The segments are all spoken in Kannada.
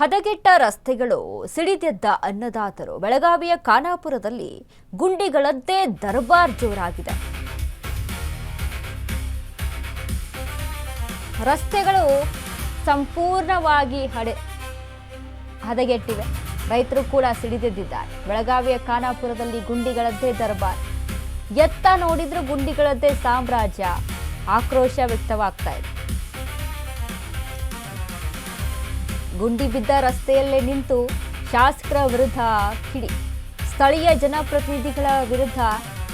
ಹದಗೆಟ್ಟ ರಸ್ತೆಗಳು, ಸಿಡಿದೆದ್ದ ಅನ್ನದಾತರು. ಬೆಳಗಾವಿಯ ಖಾನಾಪುರದಲ್ಲಿ ಗುಂಡಿಗಳದ್ದೇ ದರ್ಬಾರ್ ಜೋರಾಗಿದೆ. ರಸ್ತೆಗಳು ಸಂಪೂರ್ಣವಾಗಿ ಹದಗೆಟ್ಟಿವೆ. ರೈತರು ಕೂಡ ಸಿಡಿದೆದ್ದಿದ್ದಾರೆ. ಬೆಳಗಾವಿಯ ಖಾನಾಪುರದಲ್ಲಿ ಗುಂಡಿಗಳದ್ದೇ ದರ್ಬಾರ್. ಎತ್ತ ನೋಡಿದ್ರೂ ಗುಂಡಿಗಳದ್ದೇ ಸಾಮ್ರಾಜ್ಯ. ಆಕ್ರೋಶ ವ್ಯಕ್ತವಾಗ್ತಾ ಇದೆ. ಗುಂಡಿ ಬಿದ್ದ ರಸ್ತೆಯಲ್ಲೇ ನಿಂತು ಶಾಸಕರ ವಿರುದ್ಧ ಕಿಡಿ. ಸ್ಥಳೀಯ ಜನಪ್ರತಿನಿಧಿಗಳ ವಿರುದ್ಧ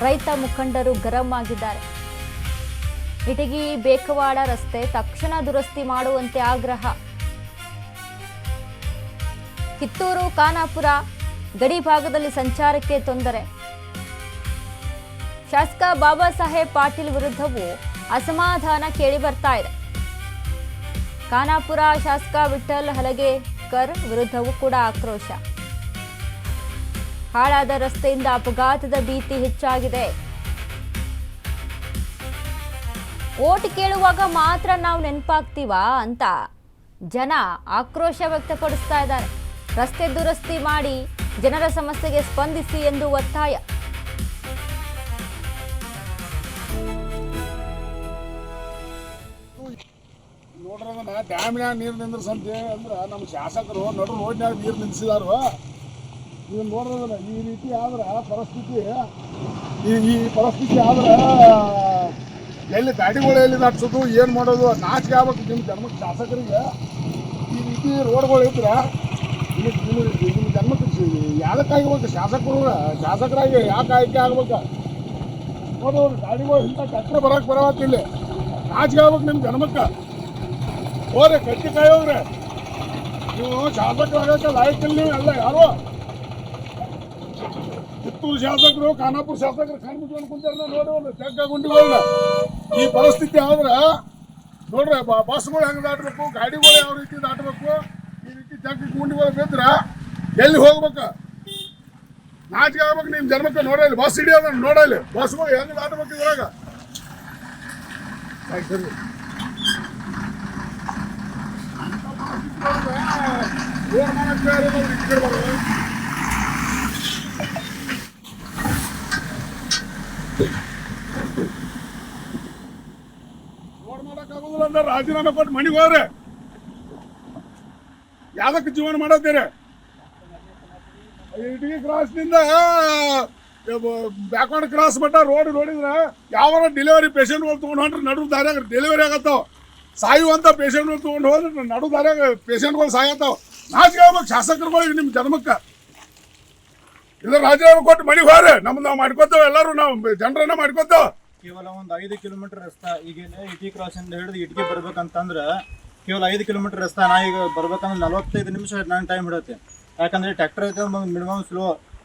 ರೈತ ಮುಖಂಡರು ಗರಂ ಆಗಿದ್ದಾರೆ. ಇಟಗಿ ಬೇಕವಾಡ ರಸ್ತೆ ತಕ್ಷಣ ದುರಸ್ತಿ ಮಾಡುವಂತೆ ಆಗ್ರಹ. ಕಿತ್ತೂರು ಖಾನಾಪುರ ಗಡಿ ಭಾಗದಲ್ಲಿ ಸಂಚಾರಕ್ಕೆ ತೊಂದರೆ. ಶಾಸಕ ಬಾಬಾ ಸಾಹೇಬ್ ಪಾಟೀಲ್ ವಿರುದ್ಧವೂ ಅಸಮಾಧಾನ ಕೇಳಿ ಬರ್ತಾ ಇದೆ. ಖಾನಾಪುರ ಶಾಸಕ ವಿಠಲ್ ಹಲಗೇಕರ್ ವಿರುದ್ಧವೂ ಕೂಡ ಆಕ್ರೋಶ. ಹಾಳಾದ ರಸ್ತೆಯಿಂದ ಅಪಘಾತದ ಭೀತಿ ಹೆಚ್ಚಾಗಿದೆ. ಓಟ್ ಕೇಳುವಾಗ ಮಾತ್ರ ನಾವು ನೆನಪಾಗ್ತೀವಾ ಅಂತ ಜನ ಆಕ್ರೋಶ ವ್ಯಕ್ತಪಡಿಸ್ತಾ ಇದ್ದಾರೆ. ರಸ್ತೆ ದುರಸ್ತಿ ಮಾಡಿ ಜನರ ಸಮಸ್ಯೆಗೆ ಸ್ಪಂದಿಸಿ ಎಂದು ಒತ್ತಾಯ. ನೋಡ್ರದನ್ನ ಡ್ಯಾಮ್ನ್ಯಾಗ ನೀರು ನಿಂದ್ರಸಂತೆ ಅಂದ್ರೆ ನಮ್ಮ ಶಾಸಕರು ನಡು ರೋಡ್ನ್ಯಾಗ ನೀರು ನಿಲ್ಲಿಸಿದಾರು. ನೀವು ನೋಡ್ರದನ್ನ ಈ ರೀತಿ ಆದ್ರೆ ಈ ಪರಿಸ್ಥಿತಿ ಆದ್ರೆ ಎಲ್ಲಿ ಗಾಡಿಗಳು ಎಲ್ಲಿ ದಾಟ್ಸೋದು ಏನು ಮಾಡೋದು ನಾಚಿಕೆ ಆಗ್ಬೇಕು ನಿಮ್ಮ ಜನ್ಮಕ್ಕೆ. ಶಾಸಕರಿಗೆ ಈ ರೀತಿ ರೋಡ್ಗಳು ಇದ್ರೆ ನಿಮ್ಮ ಜನ್ಮಕ್ಕೆ ಯಾವ್ದಕ್ಕಾಗಬೇಕು? ಶಾಸಕರಾಗಿ ಯಾಕೆ ಆಯ್ಕೆ ಆಗ್ಬೇಕು? ನೋಡೋರು ಗಾಡಿಗಳು ಇಂಥ ಟ್ಯಾಕ್ಟ್ರ್ ಬರವತ್ತಿಲ್ಲ. ನಾಚಿಕೆ ಆಗ್ಬೇಕು ನಿಮ್ಮ ಜನ್ಮಕ್ಕೆ. ಹೋದ್ರೆ ಕಟ್ಟಿ ಕಾಯೋಗ್ರೆ ನೀವು ಶಾಸಕರಾಗಕ್ಕೆ ಲಾಯಕ್ಕಿಲ್ಲ. ನೀವು ಎಲ್ಲ ಯಾರು ಕಿತ್ತೂರು ಶಾಸಕರು, ಖಾನಾಪುರ ಶಾಸಕರು ಕಣ್ಬಿಟ್ಟು ಕುಂತಾರ. ನೋಡಿ ತೆಗ್ಗ ಗುಂಡಿಗಳನ್ನ ಈ ಪರಿಸ್ಥಿತಿ ಆದ್ರೆ ನೋಡ್ರಿ ಬಸ್ಗಳು ಹೆಂಗೆ ದಾಟಬೇಕು, ಗಾಡಿಗಳು ಯಾವ ರೀತಿ ದಾಟಬೇಕು. ಈ ರೀತಿ ತೆಗ್ಗ ಗುಂಡಿಗಳು ಬಿದ್ರೆ ಎಲ್ಲಿ ಹೋಗ್ಬೇಕು? ನಾಚಿಕೆ ಆಗ್ಬೇಕು ನಿಮ್ಮ ಜನ್ಮಕ್ಕೆ. ನೋಡಲಿ ಬಸ್ ಹಿಡಿಯೋದ, ನೋಡಲಿ ಬಸ್ಗಳು ಹೆಂಗೆ ದಾಟಬೇಕು ಇದ್ರಾಗ. ಏನ್ ಮಾಡಕ್ ರೋಡ್ ಮಾಡಕ್ಕಾಗೋದಿಲ್ಲ ಅಂದ್ರೆ ರಾಜೀನಾಮೆ ಕೊಟ್ಟು ಮನೆಗೆ ಹೋಗ್ರೆ. ಯಾವ್ದಕ್ಕೆ ಜೀವನ ಮಾಡತ್ತೀರಿ? ಇಟಗಿ ಕ್ರಾಸ್ನಿಂದ ಬ್ಯಾಕ್ವರ್ಡ್ ಕ್ರಾಸ್ ಮಟ್ಟ ರೋಡ್ ನೋಡಿದ್ರೆ ಯಾವ ಡೆಲಿವರಿ ಪೇಷಂಟ್ಗಳು ತೊಗೊಂಡು ಹೊಂಟ್ರೆ ನಡು ದಾರ್ಯಾಗ ಡೆಲಿವರಿ ಆಗತ್ತಾವ. ಸಾಯುವಂಥ ಪೇಷಂಟ್ಗಳು ತೊಗೊಂಡು ಹೋದ್ರೆ ನಡು ದಾರ್ಯಾಗ ಪೇಷಂಟ್ಗಳು ಸಾಯತ್ತಾವ. ನಾಚಿಕೆ ಆಗ್ಬೇಕು ಶಾಸಕರುಗಳಿಗೆ ನಿಮ್ಮ ಜನ್ಮಕ್ಕೆ. ಇಲ್ಲ ರಾಜೀನಾಮೆ ಕೊಟ್ಟು ಮನೆಗೆ ಹೋಗ್ರೆ. ನಮ್ದು ನಾವು ಮಾಡ್ಕೊತೇವೆ, ಎಲ್ಲರೂ ನಾವು ಜನರನ್ನ ಮಾಡ್ಕೊತೇವೆ. ಕೇವಲ ಒಂದು 5 ಕಿಲೋಮೀಟರ್ ರಸ್ತೆ. ಈಗ ಇಟಗಿ ಕ್ರಾಸ್ ಇಂದ ಹಿಡಿದು ಇಟಗಿ ಬರ್ಬೇಕಂತಂದ್ರೆ ಕೇವಲ 5 ಕಿಲೋಮೀಟರ್ ರಸ್ತೆ. ನಾ ಈಗ ಬರ್ಬೇಕಂದ್ರೆ 45 ನಿಮಿಷ ನಾನು ಟೈಮ್ ಹಿಡತ್ತೆ. ಯಾಕಂದ್ರೆ ಟ್ರ್ಯಾಕ್ಟರ್ ಐತೆ ಮಿನಿಮಮ್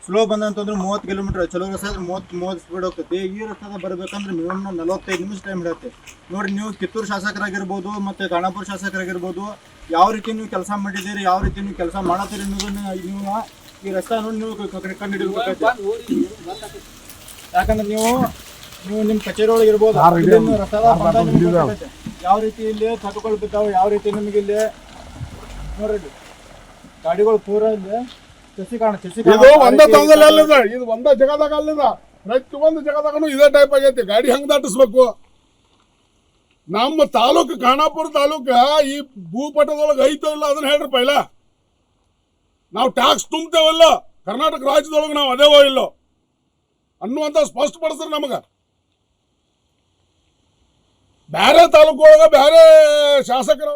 ಸ್ಲೋ ಬಂದಂತಂದ್ರೆ 30 ಕಿಲೋಮೀಟರ್. ಚಲೋ ರಸ್ತೆ ಆದ್ರೆ 30 ಸ್ಪೀಡ್ ಹೋಗ್ತೈತಿ. ಈ ರಸ್ತೆ ಬರ್ಬೇಕಂದ್ರೆ ಮಿನಿಮಮ್ 45 ನಿಮಿಷ ಟೈಮ್ ಹಿಡತ್ತೆ. ನೋಡಿ, ನೀವು ಕಿತ್ತೂರು ಶಾಸಕರಾಗಿರ್ಬೋದು ಮತ್ತು ಖಾನಾಪುರ ಶಾಸಕರಾಗಿರ್ಬೋದು, ಯಾವ ರೀತಿ ನೀವು ಕೆಲಸ ಮಾಡಿದ್ದೀರಿ, ಯಾವ ರೀತಿ ನೀವು ಕೆಲಸ ಮಾಡತ್ತೀರಿ ಅನ್ನೋದನ್ನ ನೀವು ಈ ರಸ್ತೆ ನೋಡಿ ನೀವು ಕಂಡು ಹಿಡಿಬೇಕಾಗ್ತದೆ. ಯಾಕಂದ್ರೆ ನೀವು ನಿಮ್ಮ ಕಚೇರಿ ಒಳಗೆ ಇರ್ಬೋದು, ಯಾವ ರೀತಿ ಇಲ್ಲಿ ತಟ್ಟುಗಳು ಬಿದ್ದಾವೆ, ಯಾವ ರೀತಿ ನಿಮಗೆ ಇಲ್ಲಿ ನೋಡ್ರಿ ಗಾಡಿಗಳು ಪೂರ ಇಲ್ಲಿ ಇದು ಒಂದೇ ತಂದಲ್ಲಿ ಅಲ್ಲದ, ಇದು ಒಂದೇ ಜಗದಾಗ ಅಲ್ಲದ. ಪ್ರತಿಯೊಂದು ಜಗದಾಗನು ಇದೇ ಟೈಪ್ ಆಗೈತಿ. ಗಾಡಿ ಹೆಂಗ್ ದಾಟಿಸ್ಬೇಕು? ನಮ್ಮ ತಾಲೂಕು ಖಾನಾಪುರ ತಾಲೂಕ ಈ ಭೂಪಟದೊಳಗೆ ಐತೋ ಇಲ್ಲ ಅದನ್ನ ಹೇಳ್ರಿ ಪೈಲ. ನಾವು ಟ್ಯಾಕ್ಸ್ ತುಂಬ್ತೇವಲ್ಲ ಕರ್ನಾಟಕ ರಾಜ್ಯದೊಳಗೆ, ನಾವು ಅದೇವೋ ಇಲ್ಲೋ ಅನ್ನುವಂಥ ಸ್ಪಷ್ಟಪಡಿಸ್ರಿ ನಮಗೆ. ಬೇರೆ ತಾಲೂಕು ಒಳಗೆ ಬೇರೆ ಶಾಸಕರ